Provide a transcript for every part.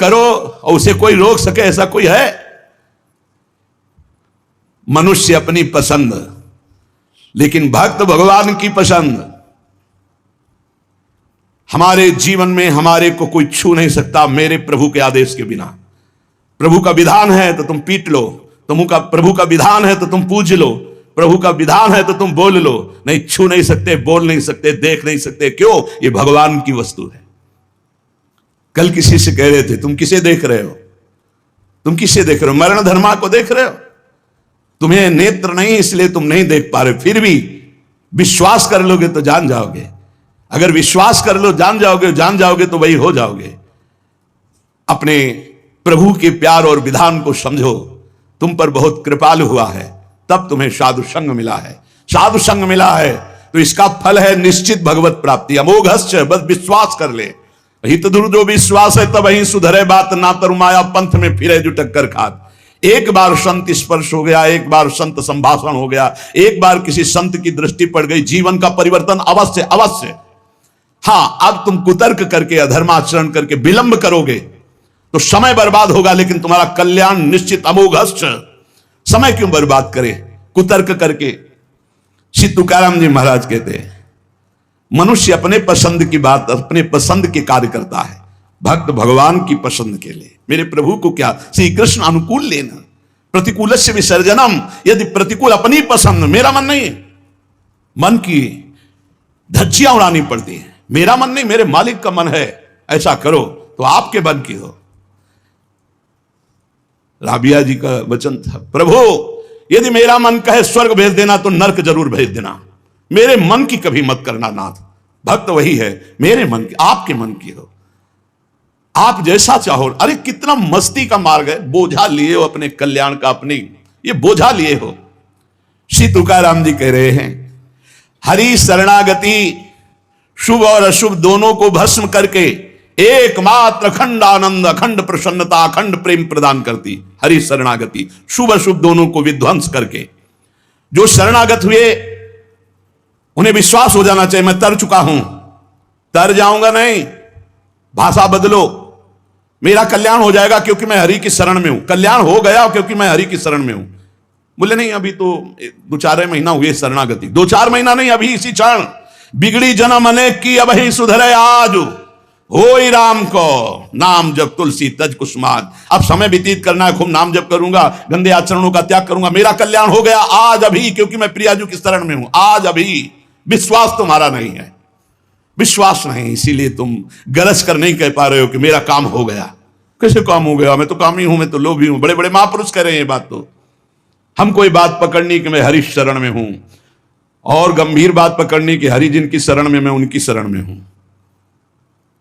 करो और उसे कोई रोक सके, ऐसा कोई है? मनुष्य अपनी पसंद, लेकिन भक्त भगवान की पसंद। हमारे जीवन में हमारे को कोई छू नहीं सकता मेरे प्रभु के आदेश के बिना। प्रभु का विधान है तो तुम पीट लो, प्रभु का विधान है तो तुम पूज लो, प्रभु का विधान है तो तुम बोल लो, नहीं छू नहीं सकते, बोल नहीं सकते, देख नहीं सकते। क्यों? ये भगवान की वस्तु है। कल किसी से कह रहे थे, तुम किसे देख रहे हो? तुम किसे देख रहे हो? मरण धर्मा को देख रहे हो? तुम्हें नेत्र नहीं इसलिए तुम नहीं देख पा रहे, फिर भी विश्वास कर लोगे तो जान जाओगे। अगर विश्वास कर लो जान जाओगे तो वही हो जाओगे। अपने प्रभु के प्यार और विधान को समझो। तुम पर बहुत कृपालु हुआ है, तब तुम्हें साधु संग मिला है। साधु संग मिला है तो इसका फल है निश्चित भगवत प्राप्ति। अमोघस्य, बस विश्वास कर ले। हित दुर जो विश्वास है तब ही सुधरे बात, ना तरुमाया पंथ में फिरे जो टक्कर खात। एक बार संत स्पर्श हो गया, एक बार संत संभाषण हो गया, एक बार किसी संत की दृष्टि पड़ गई, जीवन का परिवर्तन अवश्य अवश्य। हाँ, अब तुम कुतर्क करके, अधर्माचरण करके विलंब करोगे तो समय बर्बाद होगा, लेकिन तुम्हारा कल्याण निश्चित अमोघस्य। समय क्यों बर्बाद करे कुतर्क करके? श्री तुकाराम जी महाराज कहते हैं, मनुष्य अपने पसंद की बात, अपने पसंद के कार्य करता है, भक्त भगवान की पसंद के लिए। मेरे प्रभु को क्या श्री कृष्ण अनुकूल लेना, प्रतिकूलस्य विसर्जनम। यदि प्रतिकूल अपनी पसंद, मेरा मन नहीं, मन की धज्जियां उड़ानी पड़ती हैं। मेरा मन नहीं, मेरे मालिक का मन है, ऐसा करो तो आपके मन की हो। राबिया जी का वचन था, प्रभु यदि मेरा मन कहे स्वर्ग भेज देना तो नरक जरूर भेज देना, मेरे मन की कभी मत करना नाथ। भक्त वही है, मेरे मन की, आपके मन की हो, आप जैसा चाहो। अरे कितना मस्ती का मार्ग है, बोझा लिए हो अपने कल्याण का, अपनी ये बोझा लिए हो। श्री तुकाराम जी कह रहे हैं, हरि शरणागति शुभ और अशुभ दोनों को भस्म करके एकमात्र अखंड आनंद, अखंड प्रसन्नता, अखंड प्रेम प्रदान करती हरि शरणागति। शुभ अशुभ दोनों को विध्वंस करके जो शरणागत हुए उन्हें विश्वास हो जाना चाहिए, मैं तर चुका हूं, तर जाऊंगा नहीं, भाषा बदलो, मेरा कल्याण हो जाएगा क्योंकि मैं हरि की शरण में हूं। कल्याण हो गया क्योंकि मैं हरि की शरण में हूं। बोले नहीं, अभी तो 2-4 महीना हुए शरणागति, 2-4 महीना नहीं, अभी इसी क्षण। बिगड़ी जन्म अनेक की अब ही सुधरे आज, होई राम को नाम जब तुलसी तज कुसुमाद। अब समय व्यतीत करना है, खूब नाम जप करूंगा, गंदे आचरणों का त्याग करूंगा, मेरा कल्याण हो गया आज अभी, क्योंकि मैं प्रियाजू की शरण में हूं, आज अभी। विश्वास तुम्हारा नहीं है, विश्वास नहीं, इसीलिए तुम गरज कर नहीं कह पा रहे हो कि मेरा काम हो गया। कैसे काम हो गया? मैं तो कामी हूं, मैं तो लोभी हूं। बड़े बड़े महापुरुष कह रहे हैं ये बात। तो हम कोई बात पकड़नी कि मैं हरि शरण में हूं, और गंभीर बात पकड़नी कि हरि जिनकी शरण में, मैं उनकी शरण में हूं।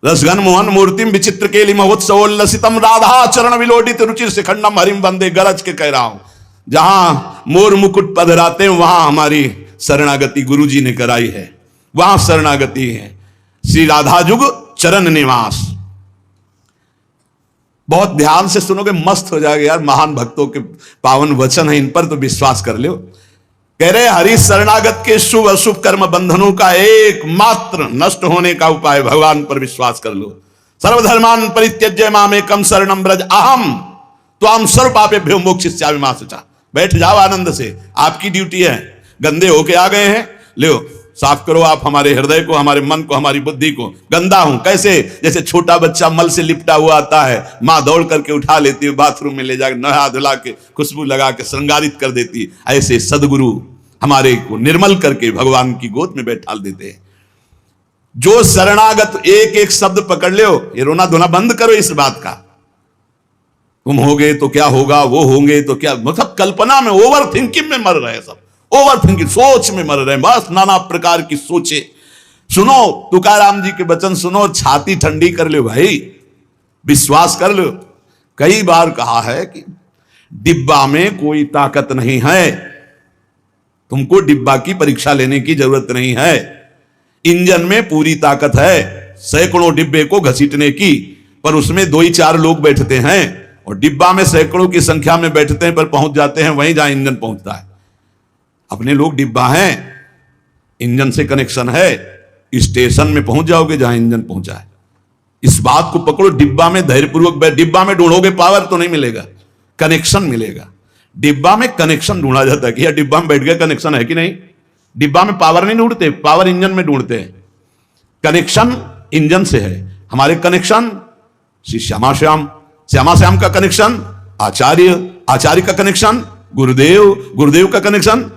रसघन मोहन मूर्तिम विचित्र केलि महोत्सवोल्लसितम राधा चरण विलोडित रुचिर शिखंडम हरिम वंदे। गरज के कह रहा हूं, जहां मोर मुकुट पधराते हैं वहां हमारी शरणागति गुरु जी ने कराई है, वहां शरणागति है। श्री राधा जुग चरण निवास। बहुत ध्यान से सुनोगे, मस्त हो जाएगा यार। महान भक्तों के पावन वचन है, इन पर तो विश्वास कर लो। कह रहे हरि शरणागत के शुभ अशुभ कर्म बंधनों का एकमात्र नष्ट होने का उपाय भगवान पर विश्वास कर लो। सर्वधर्मान परित्यज्य मामेकम शरणम ब्रज अहम त्वाम सर्व पापेभ्यो मोक्षयिष्यामि मा शुचा। बैठ जाओ आनंद से, आपकी ड्यूटी है। गंदे होके आ गए हैं, लो साफ करो आप हमारे हृदय को, हमारे मन को, हमारी बुद्धि को। गंदा हूं कैसे? जैसे छोटा बच्चा मल से लिपटा हुआ आता है, माँ दौड़ करके उठा लेती है, बाथरूम में ले जाकर नहा धुला के खुशबू लगा के श्रृंगारित कर देती। ऐसे सदगुरु हमारे को निर्मल करके भगवान की गोद में बैठा देते हैं। जो शरणागत एक एक शब्द पकड़ लो, ये रोना धोना बंद करो इस बात का। तुम होगे तो क्या होगा, वो होंगे तो क्या, मतलब कल्पना में, ओवर थिंकिंग में मर रहे सब, ओवर थिंकिंग, सोच में मर रहे हैं, बस नाना प्रकार की सोचे। सुनो तुकाराम जी के वचन सुनो, छाती ठंडी कर लो भाई, विश्वास कर लो। कई बार कहा है कि डिब्बा में कोई ताकत नहीं है, तुमको डिब्बा की परीक्षा लेने की जरूरत नहीं है। इंजन में पूरी ताकत है, सैकड़ों डिब्बे को घसीटने की, पर उसमें 2-4 लोग बैठते हैं, और डिब्बा में सैकड़ों की संख्या में बैठते हैं, पर पहुंच जाते हैं वहीं जहां इंजन पहुंचता है। अपने लोग डिब्बा हैं, इंजन से कनेक्शन है, स्टेशन में पहुंच जाओगे जहां इंजन पहुंचा है। इस बात को पकड़ो, डिब्बा में धैर्यपूर्वक डिब्बा में ढूंढोगे पावर तो नहीं मिलेगा, कनेक्शन मिलेगा। डिब्बा में कनेक्शन ढूंढा जाता है कि यार डिब्बा में बैठ गया, कनेक्शन है कि नहीं। डिब्बा में पावर नहीं ढूंढते, पावर इंजन में ढूंढते हैं। कनेक्शन इंजन से है। हमारे कनेक्शन श्री श्यामा श्याम, श्यामा श्याम का कनेक्शन आचार्य, आचार्य का कनेक्शन गुरुदेव, गुरुदेव का कनेक्शन।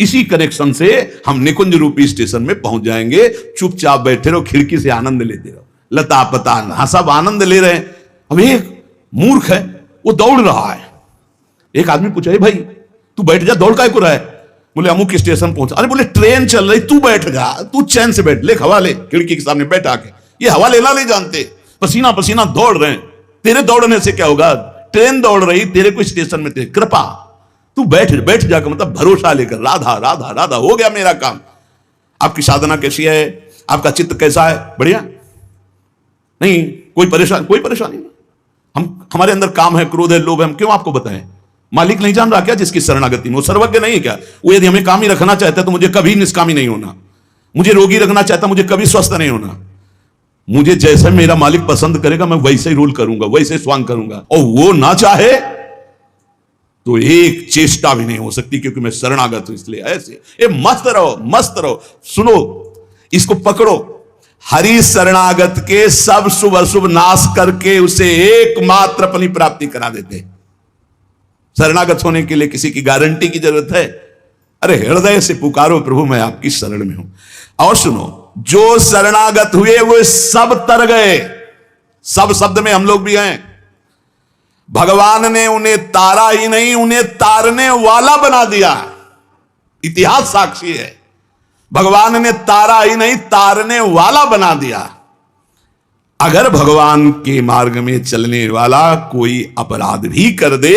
इसी कनेक्शन से हम निकुंज रूपी स्टेशन में पहुंच जाएंगे। चुपचाप बैठे रहो, खिड़की से आनंद लेते रहो, लता पता हाँ सब आनंद ले रहे हैं। अब एक मूर्ख है, वो दौड़ रहा है। एक आदमी पूछा, भाई तू बैठ जा, दौड़ काय को रहा है? बोले अमुक स्टेशन पहुंचा। अरे बोले ट्रेन चल रही, तू बैठ जा, तू चैन से बैठ, ले हवा ले, खिड़की के सामने बैठ आके। ये हवा लेना नहीं जानते, पसीना पसीना दौड़ रहे हैं। तेरे दौड़ने से क्या होगा? ट्रेन दौड़ रही, तेरे को स्टेशन में तेरे कृपा, तू बैठ बैठ जाकर, मतलब भरोसा लेकर, राधा राधा राधा, हो गया मेरा काम। आपकी साधना कैसी है? आपका चित्त कैसा है? बढ़िया नहीं? कोई परेशानी नहीं। हमारे अंदर काम है, क्रोध है, लोभ है, हम क्यों आपको बताएं? मालिक नहीं जान रहा क्या जिसकी शरणागति में? वो सर्वज्ञ नहीं है क्या? वो यदि हमें काम ही रखना चाहता है तो मुझे कभी निष्कामी नहीं होना, मुझे रोगी रखना चाहता, मुझे कभी स्वस्थ नहीं होना। मुझे जैसे मेरा मालिक पसंद करेगा मैं वैसे ही रूल करूंगा, वैसे स्वांग करूंगा। और वो ना चाहे तो एक चेष्टा भी नहीं हो सकती, क्योंकि मैं शरणागत हूं। इसलिए ऐसे ये मस्त रहो, मस्त रहो। सुनो, इसको पकड़ो। हरि शरणागत के सब शुभ अशुभ नाश करके उसे एकमात्र अपनी प्राप्ति करा देते। शरणागत होने के लिए किसी की गारंटी की जरूरत है? अरे हृदय से पुकारो, प्रभु मैं आपकी शरण में हूं। और सुनो, जो शरणागत हुए वो सब तर गए। सब शब्द में हम लोग भी हैं। भगवान ने उन्हें तारा ही नहीं, उन्हें तारने वाला बना दिया। इतिहास साक्षी है, भगवान ने तारा ही नहीं, तारने वाला बना दिया। अगर भगवान के मार्ग में चलने वाला कोई अपराध भी कर दे,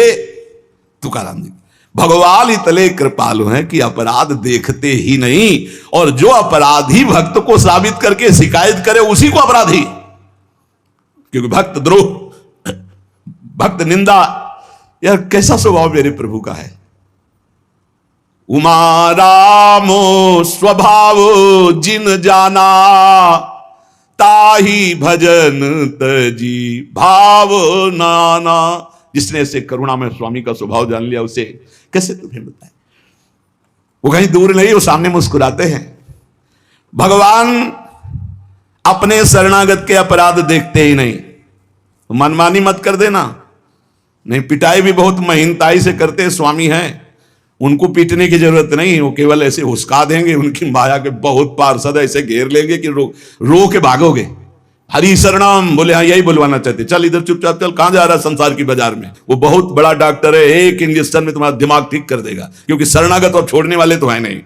तुकाराम जी, भगवान इतने कृपालु हैं कि अपराध देखते ही नहीं, और जो अपराधी भक्त को साबित करके शिकायत करे उसी को अपराधी। क्योंकि भक्त द्रोह, भक्त निंदा, यह कैसा स्वभाव मेरे प्रभु का है। उमा रामो स्वभाव जिन जाना, ताही भजन तजी भाव नाना। जिसने ऐसे करुणा में स्वामी का स्वभाव जान लिया, उसे कैसे तुम्हें बताए? वो कहीं दूर नहीं, वो सामने मुस्कुराते हैं। भगवान अपने शरणागत के अपराध देखते ही नहीं। तो मनमानी मत कर देना। नहीं, पिटाई भी बहुत महीनताई से करते स्वामी हैं, उनको पीटने की जरूरत नहीं। वो केवल ऐसे हुस्का देंगे, उनकी माया के बहुत पार्षद ऐसे घेर लेंगे कि रो के भागोगे। हरि शरणम बोले, हाँ यही बुलवाना चाहते, चल इधर चुपचाप चल, कहां जा रहा है संसार की बाजार में? वो बहुत बड़ा डॉक्टर है, एक इंजेक्शन में तुम्हारा दिमाग ठीक कर देगा। क्योंकि शरणागत और छोड़ने वाले तो है नहीं।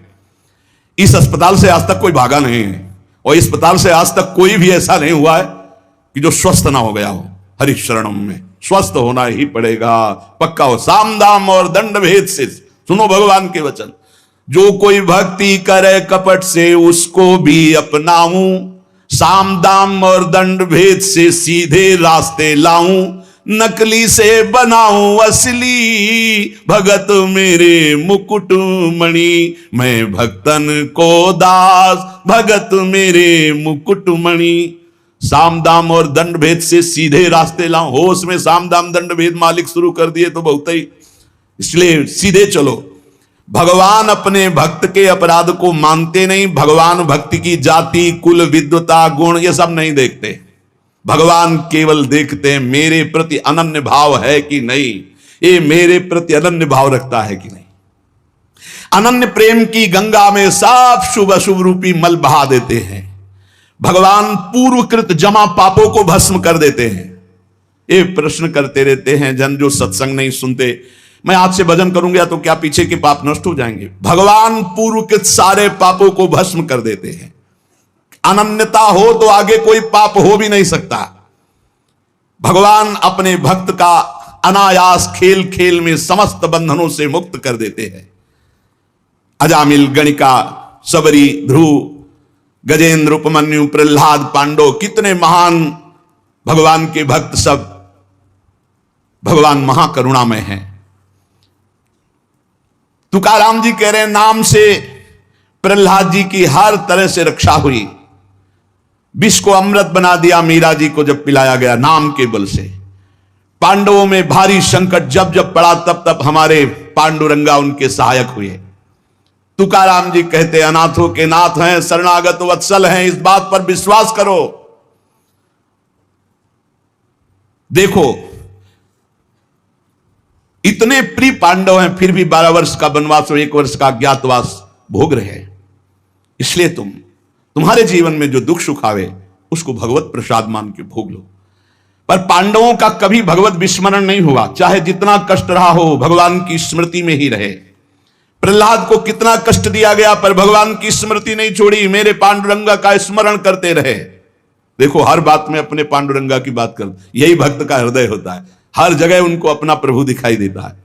इस अस्पताल से आज तक कोई भागा नहीं है, और इस अस्पताल से आज तक कोई भी ऐसा नहीं हुआ है कि जो स्वस्थ ना हो गया हो। हरि शरणम में स्वस्थ होना ही पड़ेगा, पक्का हो। साम दाम और दंड भेद से सुनो भगवान के वचन। जो कोई भक्ति करे कपट से, उसको भी अपनाऊं। साम दाम और दंड भेद से सीधे रास्ते लाऊं। नकली से बनाऊं असली, भगत मेरे मुकुट मणि। मैं भक्तन को दास, भगत मेरे मुकुट मणि। साम दाम और दंड भेद से सीधे रास्ते लाऊं। होश में साम दाम दंड भेद मालिक शुरू कर दिए तो बहुत ही, इसलिए सीधे चलो। भगवान अपने भक्त के अपराध को मानते नहीं। भगवान भक्ति की जाति, कुल, विद्वता, गुण ये सब नहीं देखते। भगवान केवल देखते हैं मेरे प्रति अनन्य भाव है कि नहीं, ये मेरे प्रति अनन्य भाव रखता है कि नहीं। अनन्य प्रेम की गंगा में सब शुभ अशुभ रूपी मल बहा देते हैं। भगवान पूर्वकृत जमा पापों को भस्म कर देते हैं। ये प्रश्न करते रहते हैं जन जो सत्संग नहीं सुनते, मैं आज से भजन करूंगा तो क्या पीछे के पाप नष्ट हो जाएंगे? भगवान पूर्वकृत सारे पापों को भस्म कर देते हैं। अनन्यता हो तो आगे कोई पाप हो भी नहीं सकता। भगवान अपने भक्त का अनायास खेल खेल में समस्त बंधनों से मुक्त कर देते हैं। अजामिल, गणिका, सबरी, ध्रुव, गजेंद्र, उपमन्यु, प्रहलाद, पांडव, कितने महान भगवान के भक्त, सब भगवान महाकरुणामय हैं। तुकाराम जी कह रहे हैं नाम से प्रहलाद जी की हर तरह से रक्षा हुई। विष को अमृत बना दिया मीरा जी को जब पिलाया गया नाम के बल से। पांडवों में भारी संकट जब जब पड़ा तब तब हमारे पांडुरंगा उनके सहायक हुए। तुकाराम जी कहते अनाथों के नाथ हैं, शरणागत वत्सल हैं, इस बात पर विश्वास करो। देखो इतने प्रिय पांडव हैं फिर भी 12 वर्ष का वनवास और 1 वर्ष का अज्ञातवास भोग रहे हैं। इसलिए तुम्हारे जीवन में जो दुख सुख आवे उसको भगवत प्रसाद मान के भोग लो। पर पांडवों का कभी भगवत विस्मरण नहीं हुआ, चाहे जितना कष्ट रहा हो भगवान की स्मृति में ही रहे। प्रहलाद को कितना कष्ट दिया गया पर भगवान की स्मृति नहीं छोड़ी, मेरे पांडुरंगा का स्मरण करते रहे। देखो हर बात में अपने पांडुरंगा की बात कर, यही भक्त का हृदय होता है, हर जगह उनको अपना प्रभु दिखाई देता है।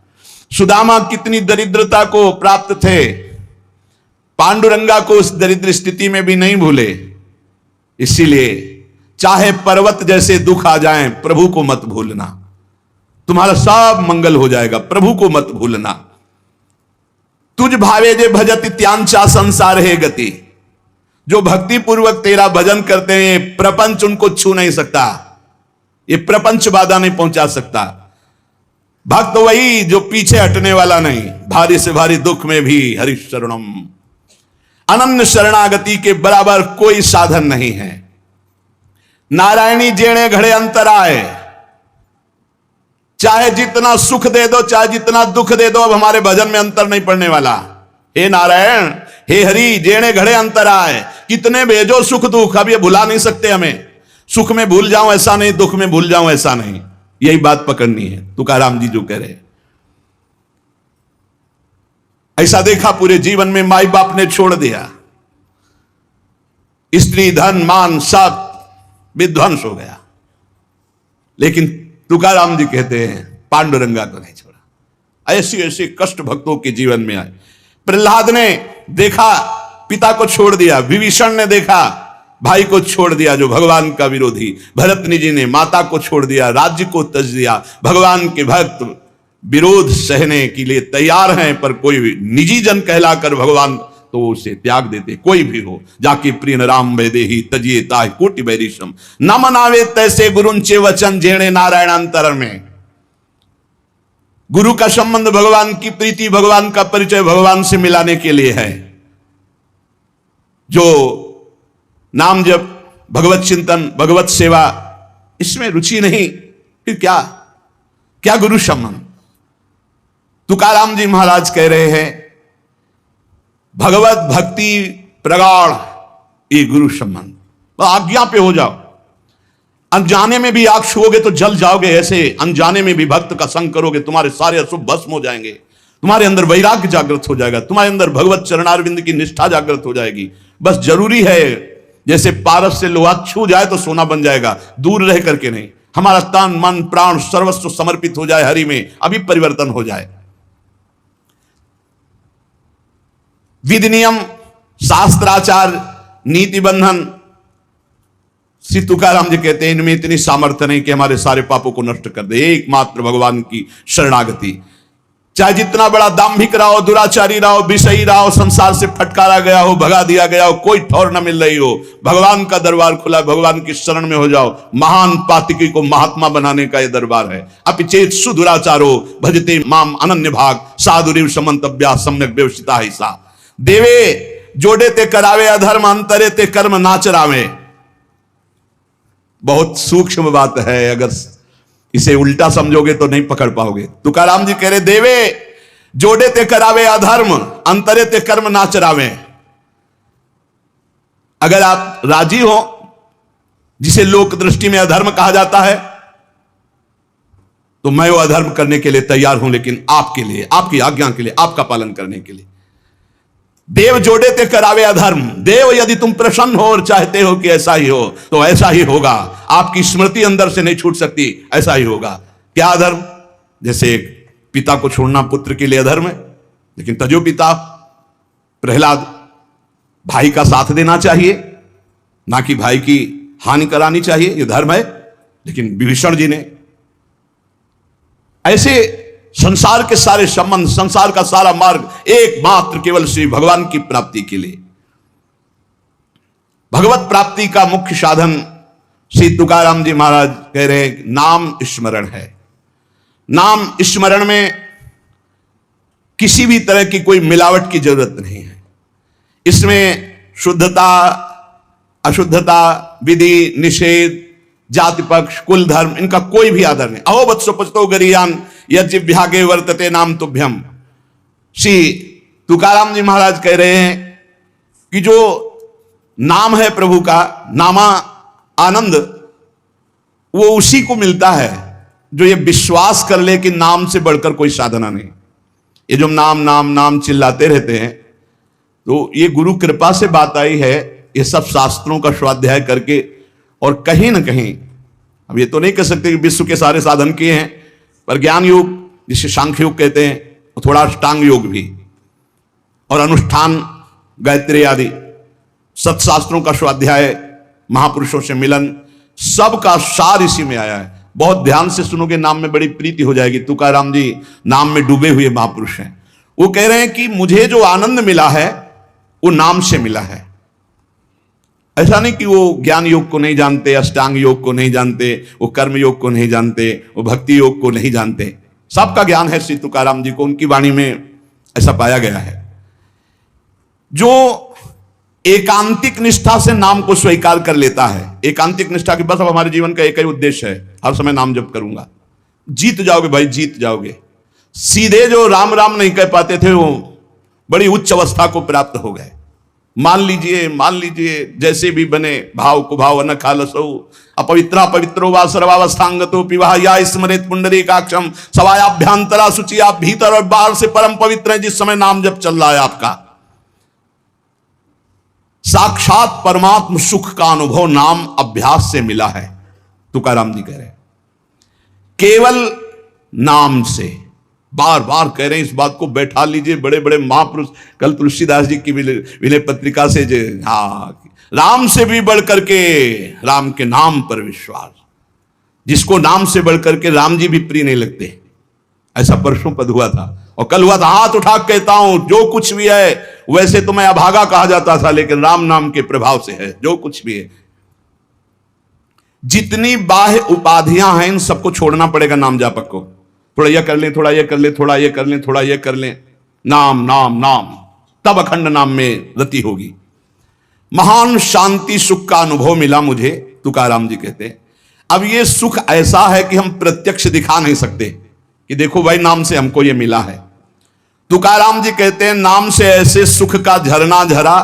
सुदामा कितनी दरिद्रता को प्राप्त थे, पांडुरंगा को उस दरिद्र स्थिति में भी नहीं भूले। इसीलिए चाहे पर्वत जैसे दुख आ जाएं, प्रभु को मत भूलना, तुम्हारा सब मंगल हो जाएगा। प्रभु को मत भूलना। तुझ भावे जे भजत त्यांचा संसार है गति, जो भक्ति पूर्वक तेरा भजन करते हैं प्रपंच उनको छू नहीं सकता, ये प्रपंच बाधा नहीं पहुंचा सकता। भक्त वही जो पीछे हटने वाला नहीं, भारी से भारी दुख में भी हरि शरणम, अनन्य शरणागति के बराबर कोई साधन नहीं है। नारायणी जेणे घड़े अंतर आए, चाहे जितना सुख दे दो चाहे जितना दुख दे दो, अब हमारे भजन में अंतर नहीं पड़ने वाला। हे नारायण हे हरि जेणे घड़े अंतर आए, कितने भेजो सुख दुख, अब ये भुला नहीं सकते हमें। सुख में भूल जाऊं ऐसा नहीं, दुख में भूल जाऊं ऐसा नहीं, यही बात पकड़नी है। तुकाराम जी जो कह रहे, ऐसा देखा पूरे जीवन में माई बाप ने छोड़ दिया, स्त्री धन मान सब विध्वंस हो गया, लेकिन तुकाराम जी कहते हैं पांडुरंगा को नहीं छोड़ा। ऐसे ऐसे कष्ट भक्तों के जीवन में आए। प्रहलाद ने देखा पिता को छोड़ दिया, विभीषण ने देखा भाई को छोड़ दिया जो भगवान का विरोधी, भरतनी जी ने माता को छोड़ दिया, राज्य को त्यज दिया। भगवान के भक्त विरोध सहने के लिए तैयार हैं, पर कोई निजी जन कहलाकर भगवान तो उसे त्याग देते। कोई भी हो जाके प्रिय राम वैदे ही तजिए ताहि कोटि बैरिशम, न मनावे तैसे गुरुंचे वचन जेणे नारायण अंतर में। गुरु का संबंध भगवान की प्रीति, भगवान का परिचय भगवान से मिलाने के लिए है। जो नाम जप, भगवत चिंतन, भगवत सेवा, इसमें रुचि नहीं, फिर क्या क्या गुरु संबंध। तुकाराम जी महाराज कह रहे हैं भगवत भक्ति प्रगाढ़ ये गुरु संबंध। आज्ञा पे हो जाओ, अनजाने में भी आग छुओगे तो जल जाओगे, ऐसे अनजाने में भी भक्त का संग करोगे तुम्हारे सारे अशुभ भस्म हो जाएंगे, तुम्हारे अंदर वैराग्य जागृत हो जाएगा, तुम्हारे अंदर भगवत चरणारविंद की निष्ठा जागृत हो जाएगी। बस जरूरी है जैसे पारस से लोहा छू जाए तो सोना बन जाएगा, दूर रह करके नहीं। हमारा तन मन प्राण सर्वस्व समर्पित हो जाए हरि में, अभी परिवर्तन हो जाए। विधि नियम शास्त्राचार नीति बंधन, श्री तुकाराम जी कहते हैं इनमें इतनी सामर्थ्य नहीं कि हमारे सारे पापों को नष्ट कर दे। एकमात्र भगवान की शरणागति, चाहे जितना बड़ा दाम्भिक रहा हो, दुराचारी रहा हो, विषयी रहा हो, संसार से फटकारा गया हो, भगा दिया गया हो, कोई ठौर न मिल रही हो, भगवान का दरबार खुला, भगवान की शरण में हो जाओ। महान पातिकी को महात्मा बनाने का यह दरबार है। अपिचेत सुदुराचारो भजते माम अनन्य भाग, साधुरिव समंतव्या सम्यक व्यवसिता ही सा। देवे जोड़े ते करावे अधर्म, अंतरे ते कर्म नाचरावे। बहुत सूक्ष्म बात है, अगर इसे उल्टा समझोगे तो नहीं पकड़ पाओगे। तुकाराम जी कह रहे देवे जोड़े ते करावे अधर्म, अंतरे ते कर्म नाचरावे। अगर आप राजी हो, जिसे लोक दृष्टि में अधर्म कहा जाता है, तो मैं वो अधर्म करने के लिए तैयार हूं, लेकिन आपके लिए, आपकी आज्ञा के लिए, आपका पालन करने के लिए। देव जोड़े ते करावे अधर्म, देव यदि तुम प्रसन्न हो और चाहते हो कि ऐसा ही हो तो ऐसा ही होगा। आपकी स्मृति अंदर से नहीं छूट सकती, ऐसा ही होगा। क्या अधर्म? जैसे पिता को छोड़ना पुत्र के लिए अधर्म है, लेकिन तजो पिता प्रहलाद भाई का साथ देना चाहिए, ना कि भाई की हानि करानी चाहिए, यह धर्म है। लेकिन विभीषण जी ने ऐसे संसार के सारे संबंध, संसार का सारा मार्ग एकमात्र केवल श्री भगवान की प्राप्ति के लिए। भगवत प्राप्ति का मुख्य साधन श्री तुकाराम जी महाराज कह रहे हैं नाम स्मरण है। नाम स्मरण में किसी भी तरह की कोई मिलावट की जरूरत नहीं है। इसमें शुद्धता अशुद्धता, विधि निषेध, जाति पक्ष, कुल धर्म, इनका कोई भी आदर नहीं। अहो वत्सो पचतो गरियान यज्ञ वर्तते नाम तुभ्यम। श्री तुकाराम जी महाराज कह रहे हैं कि जो नाम है प्रभु का, नामा आनंद, वो उसी को मिलता है जो ये विश्वास कर ले कि नाम से बढ़कर कोई साधना नहीं। ये जो नाम नाम नाम चिल्लाते रहते हैं, तो ये गुरु कृपा से बात आई है। ये सब शास्त्रों का स्वाध्याय करके, और कहीं ना कहीं, अब ये तो नहीं कह सकते कि विश्व के सारे साधन किए हैं, पर ज्ञान योग जिसे सांख्य योग कहते हैं, और थोड़ा अष्टांग योग भी, और अनुष्ठान, गायत्री आदि सत्शास्त्रों का स्वाध्याय, महापुरुषों से मिलन, सबका सार इसी में आया है। बहुत ध्यान से सुनोगे, नाम में बड़ी प्रीति हो जाएगी। तुकाराम जी नाम में डूबे हुए महापुरुष हैं। वो कह रहे हैं कि मुझे जो आनंद मिला है वो नाम से मिला है। ऐसा नहीं कि वो ज्ञान योग को नहीं जानते, अष्टांग योग को नहीं जानते, वो कर्म योग को नहीं जानते, वो भक्ति योग को नहीं जानते। सबका ज्ञान है श्री तुकाराम जी को, उनकी वाणी में ऐसा पाया गया है। जो एकांतिक निष्ठा से नाम को स्वीकार कर लेता है, एकांतिक निष्ठा की बस अब हमारे जीवन का एक ही उद्देश्य है, हर समय नाम जप करूंगा, जीत जाओगे भाई, जीत जाओगे। सीधे जो राम राम नहीं कह पाते थे, वो बड़ी उच्च अवस्था को प्राप्त हो गए। मान लीजिए जैसे भी बने, भाव को भाव न खालसो अपवित्रा पवित्रो वा सर्वावस्थांगतो पिवाह या स्मरेत पुंडरीकाक्षम सवायाभ्यांतरा शुचि। आप भीतर और बाहर से परम पवित्र हैं जिस समय नाम जप चल रहा है आपका। साक्षात परमात्म सुख का अनुभव नाम अभ्यास से मिला है, तुकाराम जी कह रहे हैं। केवल नाम से, बार बार कह रहे हैं इस बात को, बैठा लीजिए। बड़े बड़े महापुरुष, कल तुलसीदास जी की विनय पत्रिका से जो, राम से भी बढ़कर के राम के नाम पर विश्वास, जिसको नाम से बढ़कर के राम जी भी प्रिय नहीं लगते, ऐसा परसों पद हुआ था। और कल हुआ था, हाथ उठा कहता हूं जो कुछ भी है, वैसे तो मैं अभागा कहा जाता था, लेकिन राम नाम के प्रभाव से है जो कुछ भी है। जितनी बाह्य उपाधियां हैं, इन सबको छोड़ना पड़ेगा नाम जापक को। थोड़ा यह कर लें, थोड़ा यह कर लें, थोड़ा यह कर लें, थोड़ा यह कर लें, नाम नाम नाम, तब अखंड नाम में रति होगी। महान शांति सुख का अनुभव मिला मुझे, तुकाराम जी कहते हैं। अब यह सुख ऐसा है कि हम प्रत्यक्ष दिखा नहीं सकते कि देखो भाई नाम से हमको यह मिला है। तुकाराम जी कहते हैं नाम से ऐसे सुख का झरना झरा,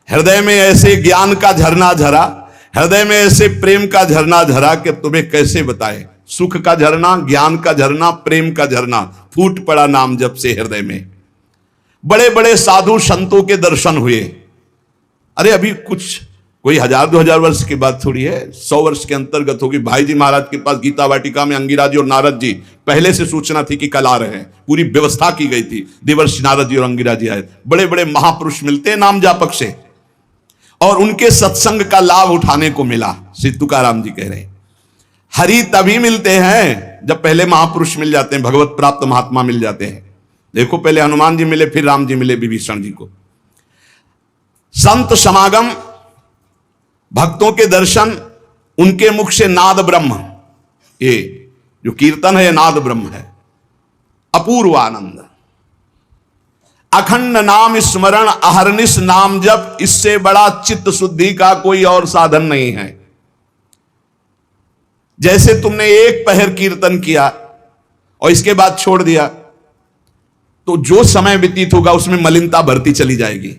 हृदय में ऐसे ज्ञान का झरना झरा, हृदय में ऐसे प्रेम का झरना झरा कि तुम्हें कैसे बताएं। सुख का झरना, ज्ञान का झरना, प्रेम का झरना फूट पड़ा नाम जब से हृदय में। बड़े बड़े साधु संतों के दर्शन हुए। अरे अभी कुछ कोई 1000-2000 वर्ष की बात थोड़ी है, 100 वर्ष के अंतर्गत होगी। भाई जी महाराज के पास गीता वाटिका में अंगिरा जी और नारद जी, पहले से सूचना थी कि कल आ रहे हैं, पूरी व्यवस्था की गई थी। देवर्षि नारद जी और अंगिरा जी आए। बड़े बड़े महापुरुष मिलते हैं नाम जापक से, और उनके सत्संग का लाभ उठाने को मिला। श्री तुकाराम जी कह रहे हैं हरि तभी मिलते हैं जब पहले महापुरुष मिल जाते हैं, भगवत प्राप्त महात्मा मिल जाते हैं। देखो पहले हनुमान जी मिले, फिर राम जी मिले विभीषण जी को। संत समागम, भक्तों के दर्शन, उनके मुख से नाद ब्रह्म, ये जो कीर्तन है ये नाद ब्रह्म है। अपूर्व आनंद, अखंड नाम स्मरण, अहरनिश नाम जप, इससे बड़ा चित्त शुद्धि का कोई और साधन नहीं है। जैसे तुमने एक पहर कीर्तन किया और इसके बाद छोड़ दिया, तो जो समय व्यतीत होगा उसमें मलिनता बढ़ती चली जाएगी।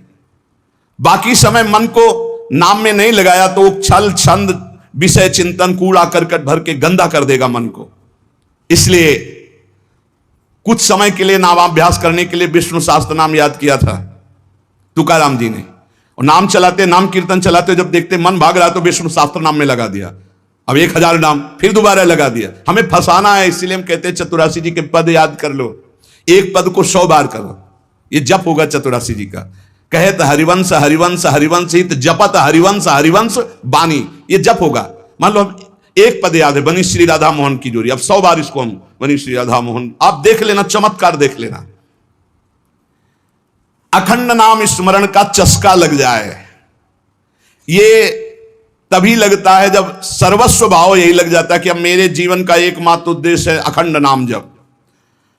बाकी समय मन को नाम में नहीं लगाया तो छल छंद विषय चिंतन कूड़ा करकट भर के गंदा कर देगा मन को। इसलिए कुछ समय के लिए नामाभ्यास करने के लिए विष्णु शास्त्र नाम याद किया था तुकाराम जी ने, और नाम चलाते, नाम कीर्तन चलाते, जब देखते मन भाग रहा तो विष्णु शास्त्र नाम में लगा दिया। अब 1000 नाम फिर दोबारा लगा दिया। हमें फंसाना है, इसलिए हम कहते हैं चतुरासी जी के पद याद कर लो, एक पद को 100 बार करो, ये जप होगा चतुरासी जी का। कहत हरिवंश हरिवंश हरिवंश हित, जपत हरिवंश हरिवंश बानी, ये जप होगा। मान लो एक पद याद है, बनी श्री राधा मोहन की जोड़ी, अब 100 बार इसको हम बनी श्री राधा मोहन, आप देख लेना, चमत्कार देख लेना। अखंड नाम स्मरण का चस्का लग जाए, ये तभी लगता है जब सर्वस्व भाव यही लग जाता है कि अब मेरे जीवन का एकमात्र उद्देश्य है अखंड नाम जप।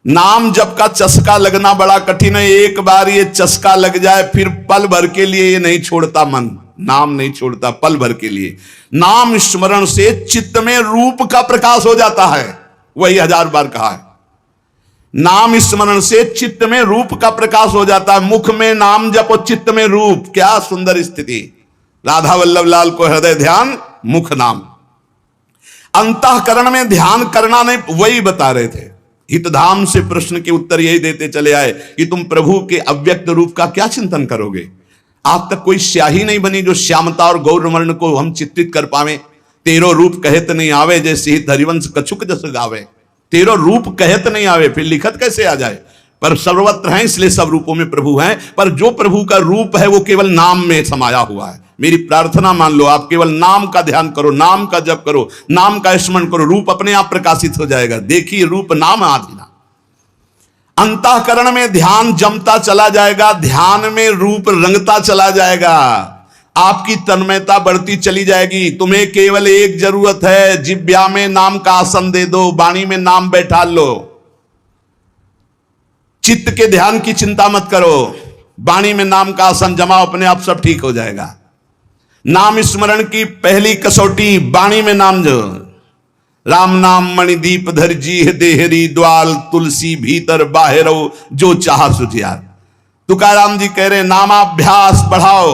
नाम जप का चस्का लगना बड़ा कठिन है। एक बार ये चस्का लग जाए फिर पल भर के लिए ये नहीं छोड़ता मन, नाम नहीं छोड़ता पल भर के लिए। नाम स्मरण से चित्त में रूप का प्रकाश हो जाता है, वही 1000 बार कहा है। नाम स्मरण से चित्त में रूप का प्रकाश हो जाता है। मुख में नाम जप और चित्त में रूप, क्या सुंदर स्थिति। राधा वल्लभ लाल को हृदय ध्यान मुख नाम। अंतःकरण में ध्यान करना नहीं, वही बता रहे थे। हितधाम से प्रश्न के उत्तर यही देते चले आए कि तुम प्रभु के अव्यक्त रूप का क्या चिंतन करोगे। आज तक कोई स्याही नहीं बनी जो श्यामता और गौरवर्ण को हम चित्रित कर पावे। तेरो रूप कहत नहीं आवे, जैसे ही हरिवंश कछुक जस गावे। तेरो रूप कहत नहीं आवे, फिर लिखत कैसे आ जाए। पर सर्वत्र हैं, इसलिए सब रूपों में प्रभु हैं। पर जो प्रभु का रूप है वो केवल नाम में समाया हुआ है। मेरी प्रार्थना मान लो, आप केवल नाम का ध्यान करो, नाम का जप करो, नाम का स्मरण करो, रूप अपने आप प्रकाशित हो जाएगा। देखिए रूप नाम आधीना। अंतःकरण में ध्यान जमता चला जाएगा, ध्यान में रूप रंगता चला जाएगा, आपकी तन्मयता बढ़ती चली जाएगी। तुम्हें केवल एक जरूरत है, जिब्या में नाम का आसन दे दो, वाणी में नाम बैठा लो। चित्त के ध्यान की चिंता मत करो, वाणी में नाम का आसन जमाओ, अपने आप सब ठीक हो जाएगा। नाम स्मरण की पहली कसौटी वाणी में नाम जो। राम नाम मणिदीप धर जी देहरी, द्वाल तुलसी भीतर बाहरो, जो चाह सुझियार। तुकाराम जी कह रहे नामाभ्यास बढ़ाओ।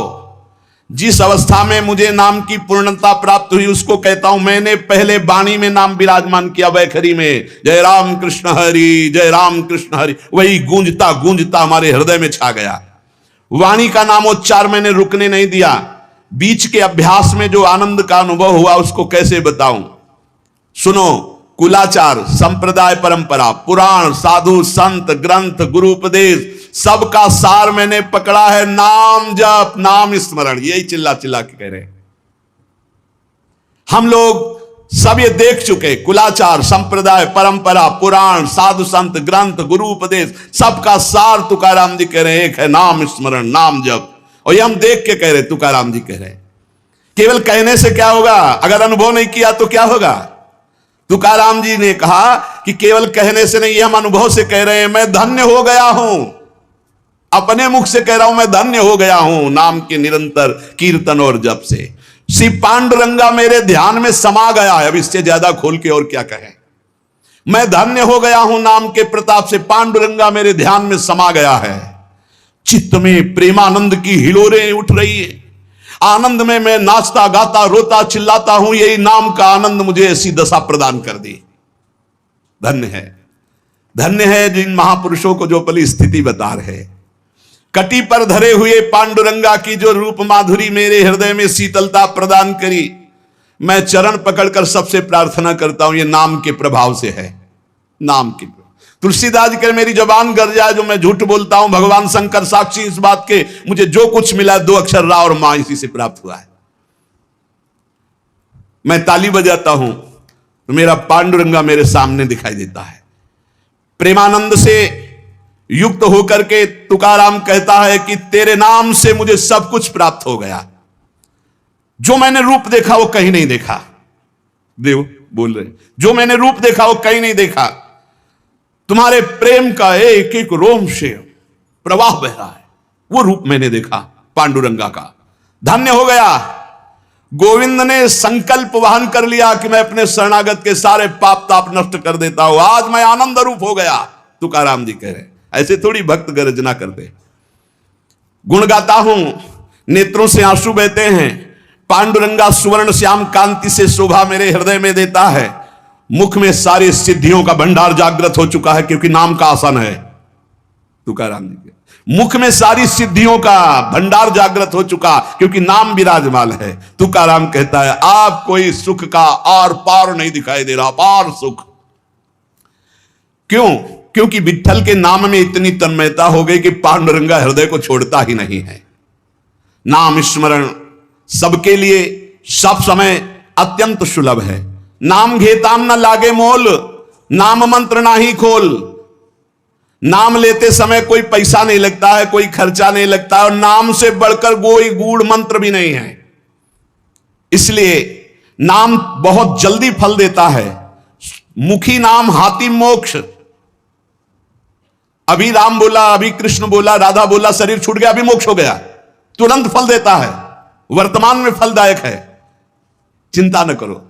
जिस अवस्था में मुझे नाम की पूर्णता प्राप्त हुई उसको कहता हूं मैंने पहले वाणी में नाम विराजमान किया, वैखरी में जय राम कृष्ण हरि, जय राम कृष्ण हरि, वही गूंजता गूंजता हमारे हृदय में छा गया। वाणी का नामोच्चार मैंने रुकने नहीं दिया। बीच के अभ्यास में जो आनंद का अनुभव हुआ उसको कैसे बताऊं। सुनो, कुलाचार, संप्रदाय, परंपरा, पुराण, साधु, संत, ग्रंथ, गुरु उपदेश, सबका सार मैंने पकड़ा है नाम जप, नाम स्मरण। यही चिल्ला चिल्ला के कह रहे हैं। हम लोग सब ये देख चुके, कुलाचार, संप्रदाय, परंपरा, पुराण, साधु, संत, ग्रंथ, गुरु उपदेश, सबका सार तुकाराम जी कह रहे हैं एक है नाम स्मरण, नाम जप। और ये हम देख के कह रहे, तुकाराम जी कह रहे। केवल कहने से क्या होगा, अगर अनुभव नहीं किया तो क्या होगा। तुकाराम जी ने कहा कि केवल कहने से नहीं, ये हम अनुभव से कह रहे हैं। मैं धन्य हो गया हूं, अपने मुख से कह रहा हूं, मैं धन्य हो गया हूं नाम के निरंतर कीर्तन और जप से। श्री पांडुरंगा मेरे ध्यान में समा गया है। अब इससे ज्यादा खोल के और क्या कहें। मैं धन्य हो गया हूं नाम के प्रताप से, पांडुरंगा मेरे ध्यान में समा गया है। चित्त में प्रेमानंद की हिलोरें उठ रही है। आनंद में मैं नाचता गाता रोता चिल्लाता हूं। यही नाम का आनंद मुझे ऐसी दशा प्रदान कर दी। धन्य है, धन्य है जिन महापुरुषों को जो पली स्थिति बता रहे। कटी पर धरे हुए पांडुरंगा की जो रूप माधुरी मेरे हृदय में शीतलता प्रदान करी। मैं चरण पकड़कर सबसे प्रार्थना करता हूं, ये नाम के प्रभाव से है। नाम के तुलसीदास जी कह मेरी जबान गर जाए जो मैं झूठ बोलता हूं, भगवान शंकर साक्षी इस बात के, मुझे जो कुछ मिला 2 अक्षर रा और मां इसी से प्राप्त हुआ है। मैं ताली बजाता हूं तो मेरा पांडुरंगा मेरे सामने दिखाई देता है। प्रेमानंद से युक्त होकर के तुकाराम कहता है कि तेरे नाम से मुझे सब कुछ प्राप्त हो गया। जो मैंने रूप देखा वो कहीं नहीं देखा। देव बोल रहे, जो मैंने रूप देखा वो कहीं नहीं देखा। तुम्हारे प्रेम का एक एक रोम से प्रवाह बह रहा है, वो रूप मैंने देखा पांडुरंगा का। धन्य हो गया। गोविंद ने संकल्प वहन कर लिया कि मैं अपने शरणागत के सारे पाप ताप नष्ट कर देता हूं। आज मैं आनंद रूप हो गया, तुकाराम जी कह रहे। ऐसे थोड़ी भक्त गर्जना करते। गुण गाता हूं, नेत्रों से आंसू बहते हैं। पांडुरंगा सुवर्ण श्याम कांति से शोभा मेरे हृदय में देता है। मुख में सारी सिद्धियों का भंडार जागृत हो चुका है क्योंकि नाम का आसन है। तुकाराम जी के मुख में सारी सिद्धियों का भंडार जागृत हो चुका क्योंकि नाम विराजमान है। तुकाराम कहता है आप कोई सुख का आर पार नहीं दिखाई दे रहा, पार सुख। क्यों? क्योंकि विठ्ठल के नाम में इतनी तन्मयता हो गई कि पांडुरंगा हृदय को छोड़ता ही नहीं है। नाम स्मरण सबके लिए सब समय अत्यंत सुलभ है। नाम घेताम न लागे मोल, नाम मंत्र ना ही खोल। नाम लेते समय कोई पैसा नहीं लगता है, कोई खर्चा नहीं लगता है, और नाम से बढ़कर कोई गूढ़ मंत्र भी नहीं है। इसलिए नाम बहुत जल्दी फल देता है। मुखी नाम हाथी मोक्ष। अभी राम बोला, अभी कृष्ण बोला, राधा बोला, शरीर छूट गया, अभी मोक्ष हो गया, तुरंत फल देता है, वर्तमान में फलदायक है। चिंता न करो।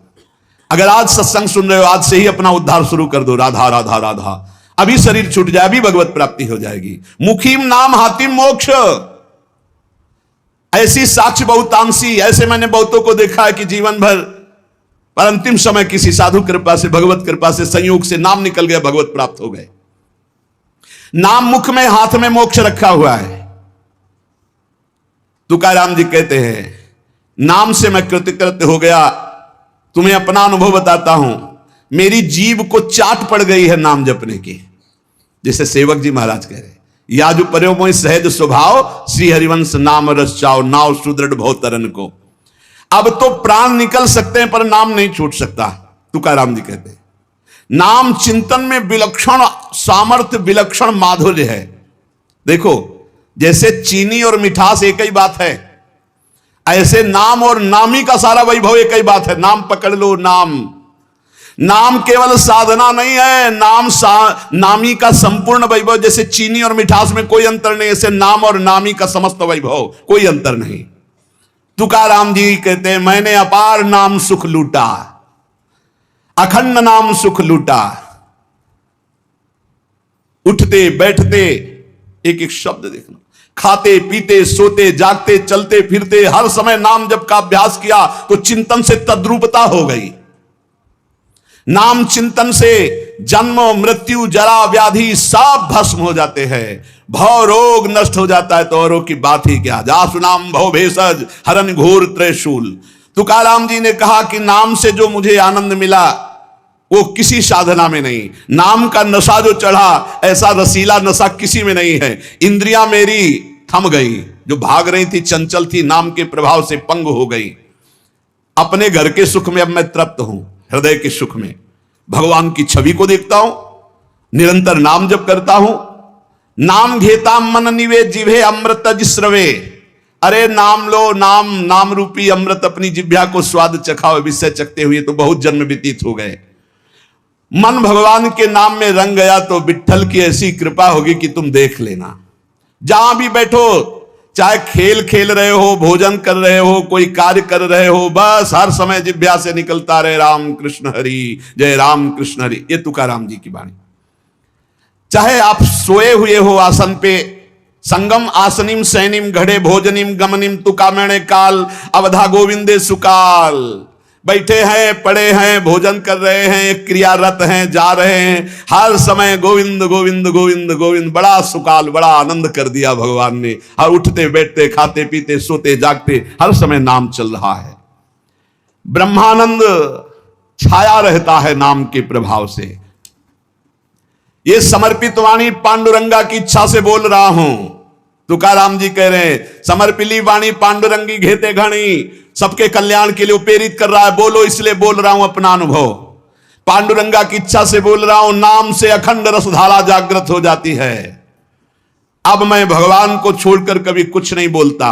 अगर आज सत्संग सुन रहे हो, आज से ही अपना उद्धार शुरू कर दो। राधा राधा राधा, अभी शरीर छूट जाए, अभी भगवत प्राप्ति हो जाएगी। मुखीम नाम हातिम मोक्ष। ऐसी साक्ष्य बहुतांशी, ऐसे मैंने बहुतों को देखा है कि जीवन भर पर अंतिम समय किसी साधु कृपा से, भगवत कृपा से, संयोग से नाम निकल गया, भगवत प्राप्त हो गए। नाम मुख में, हाथ में मोक्ष रखा हुआ है। तुकाराम जी कहते हैं, नाम से मैं कृतकृत्य हो गया। तुम्हें अपना अनुभव बताता हूं, मेरी जीभ को चाट पड़ गई है नाम जपने की। जैसे सेवक जी महाराज कह रहे, या जो पर्यो मोहि सहज स्वभाव, श्री हरिवंश नाम रस चाओ, नाव सुदृढ़ भव तरन को। अब तो प्राण निकल सकते हैं पर नाम नहीं छूट सकता। तुकाराम जी कहते हैं, नाम चिंतन में विलक्षण सामर्थ्य, विलक्षण माधुर्य है। देखो, जैसे चीनी और मिठास एक ही बात है, ऐसे नाम और नामी का सारा वैभव एक ही बात है। नाम पकड़ लो। नाम केवल साधना नहीं है, नामी का संपूर्ण वैभव। जैसे चीनी और मिठास में कोई अंतर नहीं, ऐसे नाम और नामी का समस्त वैभव, कोई अंतर नहीं। तुकाराम जी कहते हैं, मैंने अपार नाम सुख लूटा, अखंड नाम सुख लूटा। उठते बैठते एक एक शब्द देखना, खाते पीते सोते जागते चलते फिरते हर समय नाम जप का अभ्यास किया तो चिंतन से तद्रूपता हो गई। नाम चिंतन से जन्म मृत्यु जरा व्याधि सब भस्म हो जाते हैं, भव रोग नष्ट हो जाता है। तो औरों की बात ही क्या, जासु नाम भव भेषज हरन घोर त्रिशूल। तुकाराम जी ने कहा कि नाम से जो मुझे आनंद मिला वो किसी साधना में नहीं। नाम का नशा जो चढ़ा, ऐसा रसीला नशा किसी में नहीं है। इंद्रियां मेरी थम गई, जो भाग रही थी, चंचल थी, नाम के प्रभाव से पंग हो गई। अपने घर के सुख में अब मैं तृप्त हूं, हृदय के सुख में भगवान की छवि को देखता हूं, निरंतर नाम जप करता हूं। नाम घेता मन निवे जिभे अमृत जिस्रवे। अरे नाम लो, नाम रूपी अमृत अपनी जिह्वा को स्वाद चखाओ। विषय चखते हुए तो बहुत जन्म व्यतीत हो गए। मन भगवान के नाम में रंग गया तो विट्ठल की ऐसी कृपा होगी कि तुम देख लेना। जहां भी बैठो, चाहे खेल खेल रहे हो, भोजन कर रहे हो, कोई कार्य कर रहे हो, बस हर समय जिह्वा से निकलता रहे राम कृष्ण हरि, जय राम कृष्ण हरि। ये तुकाराम जी की वाणी। चाहे आप सोए हुए हो आसन पे, संगम आसनिम सैनिम घड़े भोजनिम गमनिम तुकामेणे काल अवधा गोविंदे सुकाल। बैठे हैं, पड़े हैं, भोजन कर रहे हैं, क्रियारत हैं, जा रहे हैं, हर समय गोविंद गोविंद गोविंद गोविंद। बड़ा सुकाल, बड़ा आनंद कर दिया भगवान ने। और उठते बैठते खाते पीते सोते जागते हर समय नाम चल रहा है। ब्रह्मानंद छाया रहता है नाम के प्रभाव से। ये समर्पित वाणी पांडुरंगा की इच्छा से बोल रहा हूं। तुकाराम जी कह रहे हैं, समर्पिली वाणी पांडुरंगी घेते घणी। सबके कल्याण के लिए प्रेरित कर रहा है, बोलो इसलिए बोल रहा हूं अपना अनुभव। पांडुरंगा की इच्छा से बोल रहा हूं। नाम से अखंड रसधारा जागृत हो जाती है। अब मैं भगवान को छोड़कर कभी कुछ नहीं बोलता,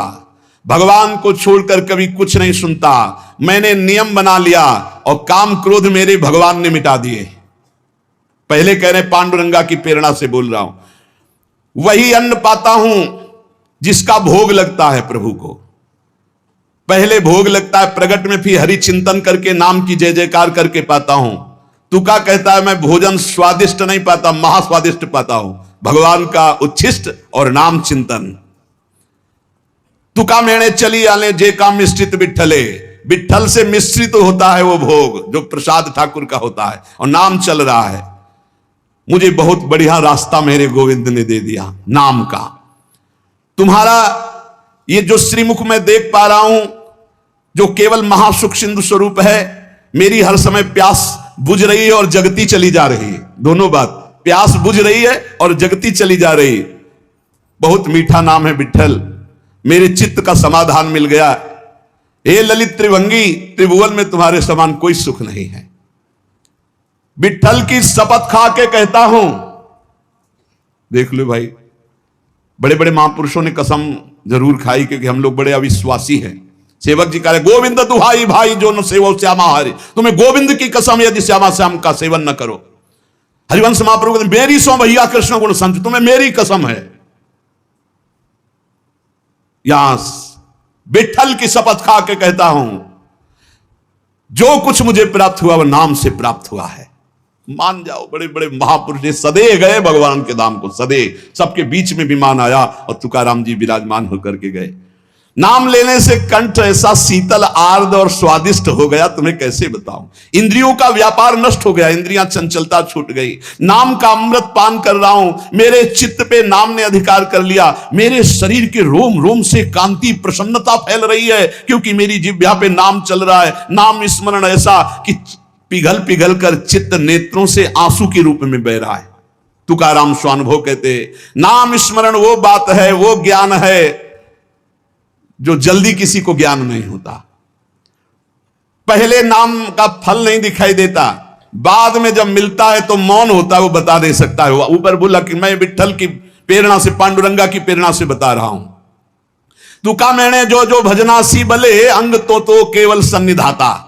भगवान को छोड़कर कभी कुछ नहीं सुनता। मैंने नियम बना लिया और काम क्रोध मेरे भगवान ने मिटा दिए। पहले कह रहे पांडुरंगा की प्रेरणा से बोल रहा हूं। वही अन्न पाता हूं जिसका भोग लगता है प्रभु को। पहले भोग लगता है प्रगट में, फिर हरि चिंतन करके नाम की जय जयकार करके पाता हूं। तुका कहता है, मैं भोजन स्वादिष्ट नहीं पाता, महास्वादिष्ट पाता हूं। भगवान का उच्छिष्ट और नाम चिंतन। तुका मेणे चली आले जे का मिश्रित विठ्ठले। विठ्ठल से मिश्रित होता है वो भोग जो प्रसाद ठाकुर का होता है, और नाम चल रहा है। मुझे बहुत बढ़िया रास्ता मेरे गोविंद ने दे दिया नाम का। तुम्हारा ये जो श्रीमुख में देख पा रहा हूं, जो केवल महासुख सिंधु स्वरूप है, मेरी हर समय प्यास बुझ रही है और जगती चली जा रही है। दोनों बात, प्यास बुझ रही है और जगती चली जा रही है। बहुत मीठा नाम है विठ्ठल, मेरे चित्त का समाधान मिल गया। हे ललित त्रिभंगी, त्रिभुवन में तुम्हारे समान कोई सुख नहीं है। विठ्ठल की शपथ खा के कहता हूं, देख लो भाई, बड़े बड़े महापुरुषों ने कसम जरूर खाई क्योंकि हम लोग बड़े अविश्वासी हैं। सेवक जी कह रहे गोविंद दुहाई भाई जो न सेवो श्यामा हरे, तुम्हें गोविंद की कसम यदि श्यामा श्याम का सेवन न करो। हरिवंश महाप्रभु कहते मेरी सो भैया कृष्ण गुण संत, तुम्हें मेरी कसम है। यहां विठल की शपथ खा के कहता हूं जो कुछ मुझे प्राप्त हुआ वह नाम से प्राप्त हुआ है। मान जाओ, बड़े बड़े महापुरुष ने सदे गए भगवान के धाम को, सदे सबके बीच में विमान आया और तुकाराम जी विराजमान होकर के गए। नाम लेने से कंठ ऐसा शीतल आर्द्र और स्वादिष्ट हो गया, तुम्हें कैसे बताऊं। इंद्रियों का व्यापार नष्ट हो गया, इंद्रियां चंचलता छूट गई। नाम का अमृत पान कर रहा हूं, मेरे चित्त पे नाम ने अधिकार कर लिया। मेरे शरीर के रोम रोम से कांति प्रसन्नता फैल रही है, क्योंकि मेरी जिह्वा पे नाम चल रहा है। नाम स्मरण ऐसा कि पिघल पिघल कर चित्त नेत्रों से आंसू के रूप में बह रहा है। तुकाराम स्वानुभव कहते नाम स्मरण वो बात है, वो ज्ञान है जो जल्दी किसी को ज्ञान नहीं होता। पहले नाम का फल नहीं दिखाई देता, बाद में जब मिलता है तो मौन होता है, वो बता दे सकता है। ऊपर बोला कि मैं विठल की प्रेरणा से, पांडुरंगा की प्रेरणा से बता रहा हूं। तुका मैंने जो जो भजनासी बले अंग तो केवल सन्निधाता।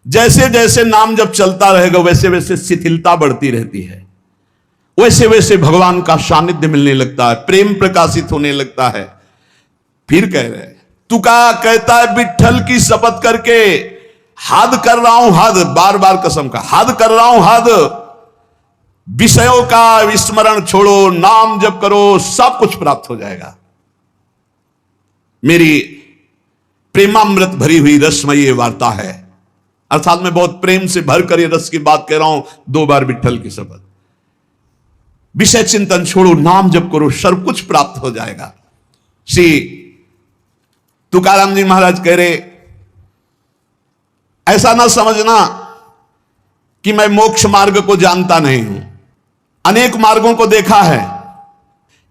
जैसे जैसे नाम जब चलता रहेगा वैसे वैसे शिथिलता बढ़ती रहती है, वैसे वैसे भगवान का सानिध्य मिलने लगता है, प्रेम प्रकाशित होने लगता है। फिर कह रहे तुका कहता है विठल की शपथ करके हद कर रहा हूं, हद बार बार कसम का हद कर रहा हूं, हद। विषयों का विस्मरण छोड़ो, नाम जप करो, सब कुछ प्राप्त हो जाएगा। मेरी प्रेमामृत भरी हुई रसमयी ये वार्ता है, अर्थात मैं बहुत प्रेम से भरकर ये रस की बात कह रहा हूं। 2 बार विठल की शपथ। विषय चिंतन छोड़ो, नाम जप करो, सब कुछ प्राप्त हो जाएगा। श्री तुकाराम जी महाराज कह रहे ऐसा ना समझना कि मैं मोक्ष मार्ग को जानता नहीं हूं, अनेक मार्गों को देखा है।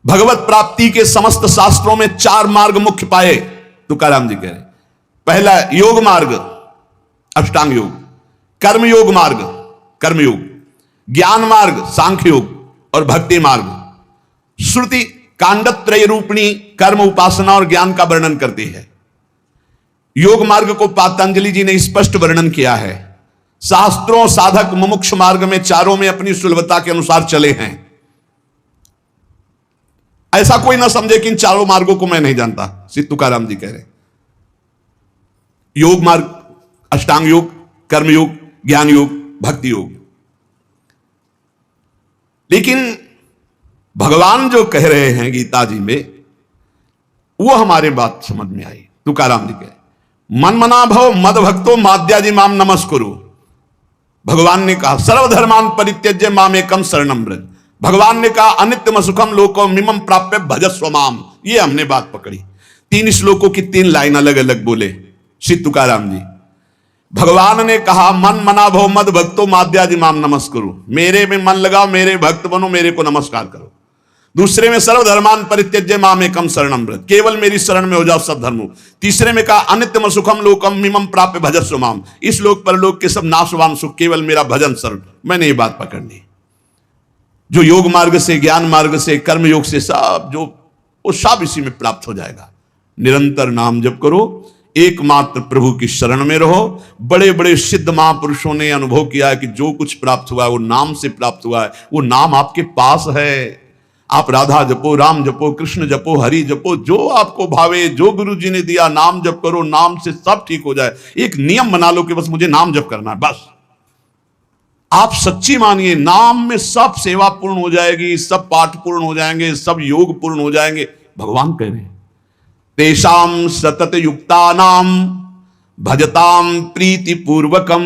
भगवत प्राप्ति के समस्त शास्त्रों में 4 मार्ग मुख्य पाए, तुकाराम जी कह रहे। पहला योग मार्ग, अष्टांग योग, कर्म योग मार्ग, कर्मयोग, ज्ञान मार्ग, सांख्य योग और भक्ति मार्ग। श्रुति कांडत्रय रूपणी कर्म, उपासना और ज्ञान का वर्णन करती है। योग मार्ग को पतंजलि जी ने स्पष्ट वर्णन किया है। शास्त्रों साधक मुमुक्ष मार्ग में चारों में अपनी सुलभता के अनुसार चले हैं। ऐसा कोई ना समझे कि इन चारों मार्गों को मैं नहीं जानता, श्री तुकाराम जी कह रहे। योग मार्ग, अष्टांग योग, कर्म योग, ज्ञान योग, भक्ति योग। लेकिन भगवान जो कह रहे हैं गीता जी में, वो हमारे बात समझ में आई। तुकाराम जी कह मन मना भव मद भक्तो माद्याजी माम नमस्कुरु। भगवान ने कहा सर्वधर्मान परित्यज्य माम एकम शरणम व्रज। भगवान ने कहा अनित्यम सुखम लोको मिमम प्राप्य भजस्व माम। ये हमने बात पकड़ी। 3 श्लोकों की 3 लाइन अलग अलग बोले श्री तुकाराम जी। भगवान ने कहा मन मना भव मद भक्तो माद्याजी माम नमस्कुरु, मेरे में मन लगाओ, मेरे भक्त बनो, मेरे को नमस्कार करो। दूसरे में सर्वधर्मान परित्यज्य माम एकम शरणम व्रज, केवल मेरी शरण में हो जाओ सब धर्मों। तीसरे में कहा अनित्यम सुखम लोकम मिमम प्राप्य भजस्व माम, इस लोक परलोक के सब नाशवान सुख केवल मेरा भजन शरण। मैंने ये बात पकड़नी। जो योग मार्ग से, ज्ञान मार्ग से, कर्म योग से सब जो वो सब इसी में प्राप्त हो जाएगा। निरंतर नाम जप करो, एकमात्र प्रभु की शरण में रहो। बड़े बड़े सिद्ध महापुरुषों ने अनुभव किया है कि जो कुछ प्राप्त हुआ है वो नाम से प्राप्त हुआ है। वो नाम आपके पास है। आप राधा जपो, राम जपो, कृष्ण जपो, हरि जपो, जो आपको भावे, जो गुरु जी ने दिया नाम जप करो, नाम से सब ठीक हो जाए। एक नियम बना लो कि बस मुझे नाम जप करना है, बस। आप सच्ची मानिए, नाम में सब सेवा पूर्ण हो जाएगी, सब पाठ पूर्ण हो जाएंगे, सब योग पूर्ण हो जाएंगे। भगवान कह रहे हैं तेषाम सतत युक्तानाम भजताम प्रीति पूर्वकम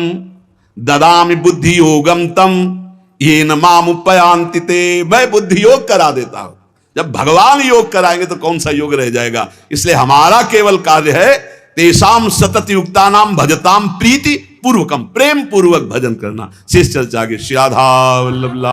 ददामि बुद्धि योगम तम ये न माम उपयांति ते। मैं बुद्धि योग करा देता हूं। जब भगवान योग कराएंगे तो कौन सा योग रह जाएगा। इसलिए हमारा केवल कार्य है तेषाम सतत युक्तानाम भजताम प्रीति पूर्वकम, प्रेम पूर्वक भजन करना। शेष चर्चा आगे। श्री राधा वल्लभ।